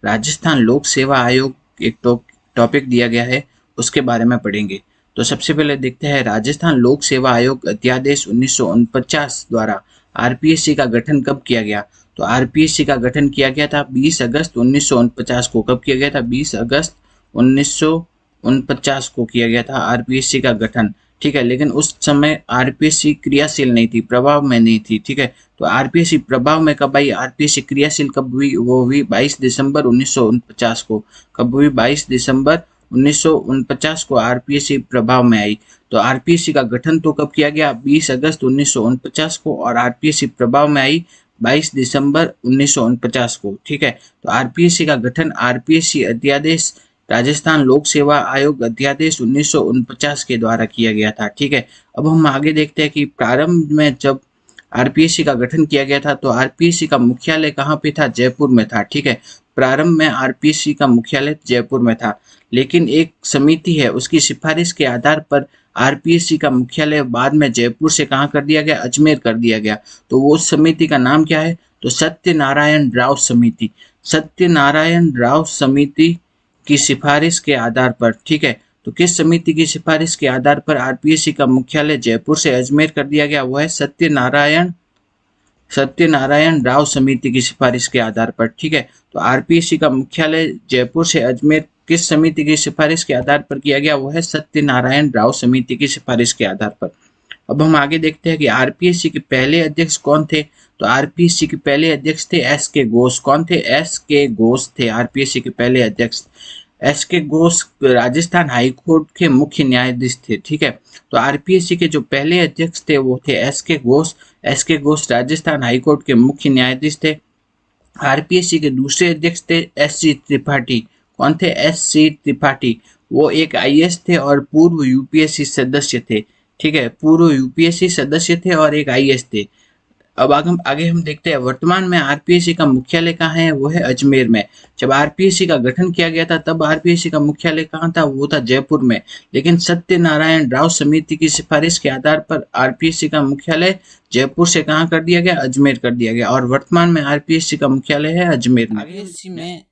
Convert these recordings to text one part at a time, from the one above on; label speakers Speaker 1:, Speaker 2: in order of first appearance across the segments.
Speaker 1: राजस्थान लोक सेवा आयोग एक टॉपिक दिया गया है, उसके बारे में पढ़ेंगे। तो सबसे पहले देखते हैं राजस्थान लोक सेवा आयोग अध्यादेश 1949 द्वारा आरपीएससी का गठन कब किया गया। तो आरपीएससी का गठन किया गया था 20 अगस्त 1949 को। कब किया गया था? 20 अगस्त 1949 को किया गया था आरपीएससी का गठन। ठीक है, लेकिन उस समय आरपीएससी क्रियाशील नहीं थी, प्रभाव में नहीं थी। ठीक है, तो आरपीएससी प्रभाव में कब आई, आरपीएससी क्रियाशील कब हुई? वो हुई 22 दिसंबर 1949 को। कब हुई? 22 दिसंबर 1949 को आरपीएससी प्रभाव में आई। तो आरपीएससी का गठन तो कब किया गया? 20 अगस्त 1949 को, और आरपीएससी प्रभाव में आई 22 दिसंबर 1949 को। ठीक है, तो आरपीएससी का गठन आरपीएससी अध्यादेश राजस्थान लोक सेवा आयोग अध्यादेश 1949 के द्वारा किया गया था। ठीक है, अब हम आगे देखते हैं कि प्रारंभ में जब आरपीएससी का गठन किया गया था तो आरपीएससी का मुख्यालय कहाँ पे था? जयपुर में था। ठीक है, प्रारंभ में आरपीएससी का मुख्यालय जयपुर में था, लेकिन एक समिति है उसकी सिफारिश के आधार पर आरपीएससी का मुख्यालय बाद में जयपुर से कहाँ कर दिया गया? अजमेर कर दिया गया। तो वो समिति का नाम क्या है? तो सत्यनारायण राव समिति। सत्यनारायण राव समिति की सिफारिश के आधार पर। ठीक है, तो किस समिति की सिफारिश के आधार पर आरपीएससी का मुख्यालय जयपुर से अजमेर कर दिया गया? वो है सत्यनारायण राव समिति की सिफारिश के आधार पर। ठीक है, तो आरपीएससी का मुख्यालय जयपुर से अजमेर किस समिति की सिफारिश के आधार पर किया गया? वो है सत्यनारायण राव समिति की सिफारिश के आधार पर। अब हम आगे देखते हैं कि आरपीएससी के पहले अध्यक्ष कौन थे। तो आरपीएससी के पहले अध्यक्ष थे एस के घोष। कौन थे? एस के घोष थे आरपीएससी के पहले अध्यक्ष। एस के घोष राजस्थान हाईकोर्ट के मुख्य न्यायाधीश थे। ठीक है, तो आरपीएससी के जो पहले अध्यक्ष थे वो थे एस के घोष। एस के घोष राजस्थान हाईकोर्ट के मुख्य न्यायाधीश थे। आरपीएससी के दूसरे अध्यक्ष थे एस सी त्रिपाठी। कौन थे? S C Tripathi. वो एक आईएएस थे और पूर्व यूपीएससी सदस्य थे। ठीक है, पूर्व यूपीएससी सदस्य थे और एक आईएएस थे। अब आगे हम देखते हैं वर्तमान में आरपीएससी का मुख्यालय कहाँ है? वो है अजमेर में। जब आरपीएससी का गठन किया गया था तब आरपीएससी का मुख्यालय कहाँ था? वो था जयपुर में, लेकिन सत्यनारायण राव समिति की सिफारिश के आधार पर आरपीएससी का मुख्यालय जयपुर से कहाँ कर दिया गया? अजमेर कर दिया गया, और वर्तमान में आरपीएससी का मुख्यालय है अजमेर में।
Speaker 2: आरपीएससी में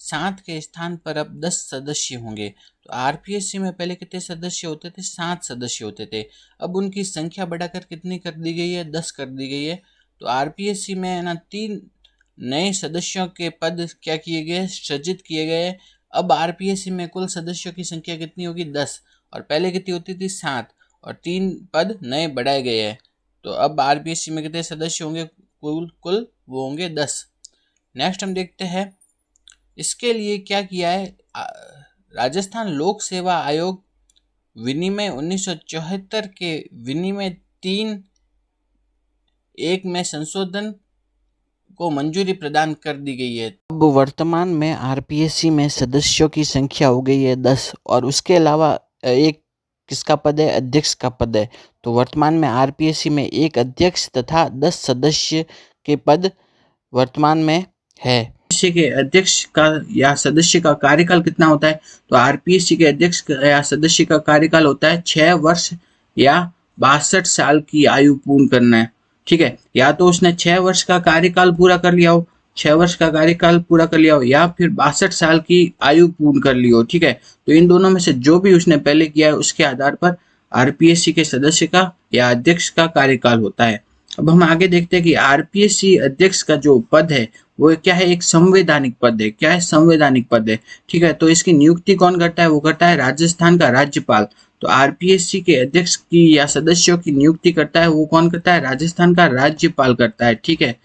Speaker 2: 7 के स्थान पर अब 10 सदस्य होंगे। तो आरपीएससी में पहले कितने सदस्य होते थे? 7 सदस्य होते थे। अब उनकी संख्या बढ़ाकर कितनी कर दी गई है? 10 कर दी गई है। तो आरपीएससी में ना 3 नए सदस्यों के पद क्या किए गए? सृजित किए गए। अब आरपीएससी में कुल सदस्यों की संख्या कितनी होगी? 10, और पहले कितनी होती थी? 7, और 3 पद नए बढ़ाए गए हैं। तो अब आरपीएससी में कितने सदस्य होंगे? कुल वो होंगे 10। नेक्स्ट हम देखते हैं इसके लिए क्या किया है। राजस्थान लोक सेवा आयोग विनिमय 1974 के विनिमय 3(1) में संशोधन को मंजूरी प्रदान कर दी गई है। अब वर्तमान में आरपीएससी में सदस्यों की संख्या हो गई है 10, और उसके अलावा एक किसका पद है? अध्यक्ष का पद है। तो वर्तमान में आरपीएससी में एक अध्यक्ष तथा 10 सदस्य के पद वर्तमान में है।
Speaker 1: आरपीएससी के अध्यक्ष का या सदस्य का कार्यकाल कितना होता है? तो आरपीएससी के अध्यक्ष या सदस्य का कार्यकाल होता है 6 वर्ष या 62 साल की आयु पूर्ण करना है। ठीक है, या तो उसने 6 वर्ष का कार्यकाल पूरा कर लिया हो, 6 वर्ष का कार्यकाल पूरा कर लिया हो, या फिर 62 साल की आयु पूर्ण कर ली हो। ठीक है, तो इन दोनों में से जो भी उसने पहले किया है उसके आधार पर आरपीएससी के सदस्य का या अध्यक्ष का कार्यकाल होता है। अब हम आगे देखते हैं कि आरपीएससी अध्यक्ष का जो पद है वो क्या है? एक संवैधानिक पद है। क्या है? संवैधानिक पद है। ठीक है, तो इसकी नियुक्ति कौन करता है? वो करता है राजस्थान का राज्यपाल। तो आरपीएससी के अध्यक्ष की या सदस्यों की नियुक्ति करता है वो कौन करता है? राजस्थान का राज्यपाल करता है। ठीक है,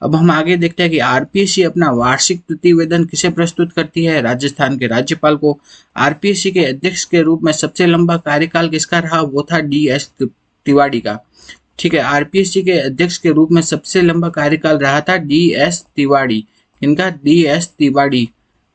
Speaker 1: अब हम आगे देखते हैं कि आरपीएससी अपना वार्षिक प्रतिवेदन किसे प्रस्तुत करती है? राजस्थान के राज्यपाल को। आरपीएससी के अध्यक्ष के रूप में सबसे लंबा कार्यकाल किसका रहा? वो था डी.एस. तिवारी का। ठीक है, आरपीएससी के अध्यक्ष के रूप में सबसे लंबा कार्यकाल रहा था डी.एस. तिवारी। इनका डी.एस. तिवारी।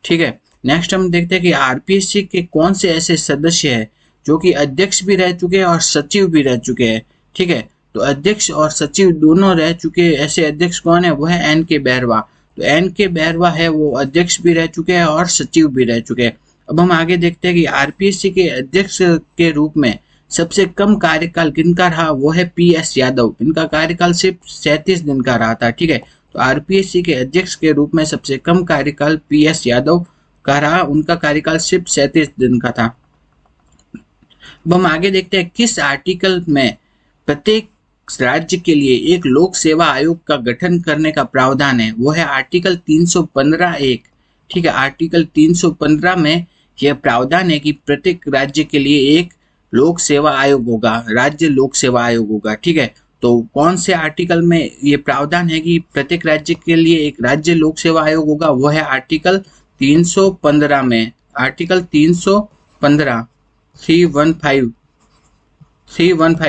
Speaker 1: ठीक है, नेक्स्ट हम देखते हैं कि आरपीएससी के कौन से ऐसे सदस्य हैं जो कि अध्यक्ष भी रह चुके हैं और सचिव भी रह चुके हैं। ठीक है, तो अध्यक्ष और सचिव दोनों रह चुके ऐसे अध्यक्ष कौन है? वो है एन के बैरवा। तो एन के बैरवा है वो अध्यक्ष भी रह चुके हैं और सचिव भी रह चुके हैं। अब हम आगे देखते हैं कि आरपीएससी के अध्यक्ष के रूप में सबसे कम कार्यकाल किनका रहा? वो है पी.एस. यादव। इनका कार्यकाल सिर्फ 37 दिन का रहा था। ठीक है, तो आरपीएससी के अध्यक्ष के रूप में सबसे कम कार्यकाल पीएस यादव का रहा, उनका कार्यकाल सिर्फ 37 दिन का था। अब हम आगे देखते हैं किस आर्टिकल में प्रत्येक राज्य के लिए एक लोक सेवा आयोग का गठन करने का प्रावधान है। वो है आर्टिकल 315(1). ठीक है, आर्टिकल 315 में यह प्रावधान है कि प्रत्येक राज्य के लिए एक लोक सेवा आयोग होगा, राज्य लोक सेवा आयोग होगा। ठीक है, तो कौन से आर्टिकल में ये प्रावधान है कि प्रत्येक राज्य के लिए एक राज्य लोक सेवा आयोग होगा? वो है आर्टिकल 315 में, आर्टिकल 315 315।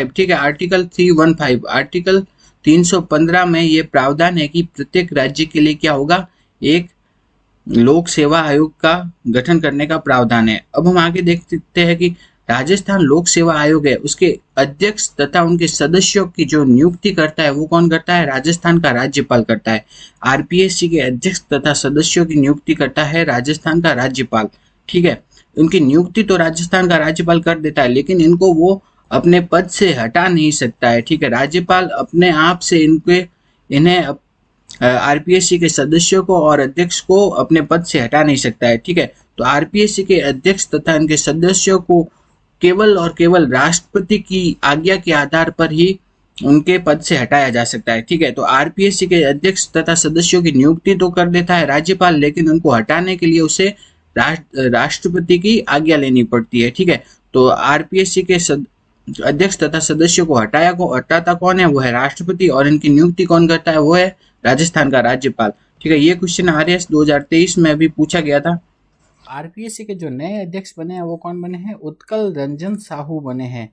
Speaker 1: ठीक है, आर्टिकल 315, आर्टिकल 315 में ये प्रावधान है कि प्रत्येक राज्य के लिए क्या होगा, एक लोक सेवा आयोग का गठन करने का प्रावधान है। अब हम आगे देख सकते हैं कि राजस्थान लोक सेवा आयोग है, उसके अध्यक्ष तथा उनके सदस्यों की जो नियुक्ति करता है वो कौन करता है? राजस्थान का राज्यपाल करता है। आरपीएससी के अध्यक्ष तथा सदस्यों की नियुक्ति करता है राजस्थान का राज्यपाल। ठीक है, उनकी नियुक्ति तो राजस्थान का राज्यपाल कर देता है, लेकिन इनको वो अपने पद से हटा नहीं सकता है। ठीक है, राज्यपाल अपने आप से इन्हें आरपीएससी के सदस्यों को और अध्यक्ष को अपने पद से हटा नहीं सकता है। ठीक है, तो आरपीएससी के अध्यक्ष तथा उनके सदस्यों को केवल और केवल राष्ट्रपति की आज्ञा के आधार पर ही उनके पद से हटाया जा सकता है। ठीक है, तो आरपीएससी के अध्यक्ष तथा सदस्यों की नियुक्ति तो कर देता है राज्यपाल, लेकिन उनको हटाने के लिए उसे राष्ट्रपति की आज्ञा लेनी पड़ती है। ठीक है, तो आरपीएससी के अध्यक्ष तथा सदस्यों को हटाता कौन है? वो है राष्ट्रपति, और इनकी नियुक्ति कौन करता है? वो है राजस्थान का राज्यपाल। ठीक है, ये क्वेश्चन आरएस 2023 में भी पूछा गया था।
Speaker 2: आरपीएससी के जो नए अध्यक्ष बने हैं वो कौन बने हैं? उत्कल रंजन साहू बने हैं।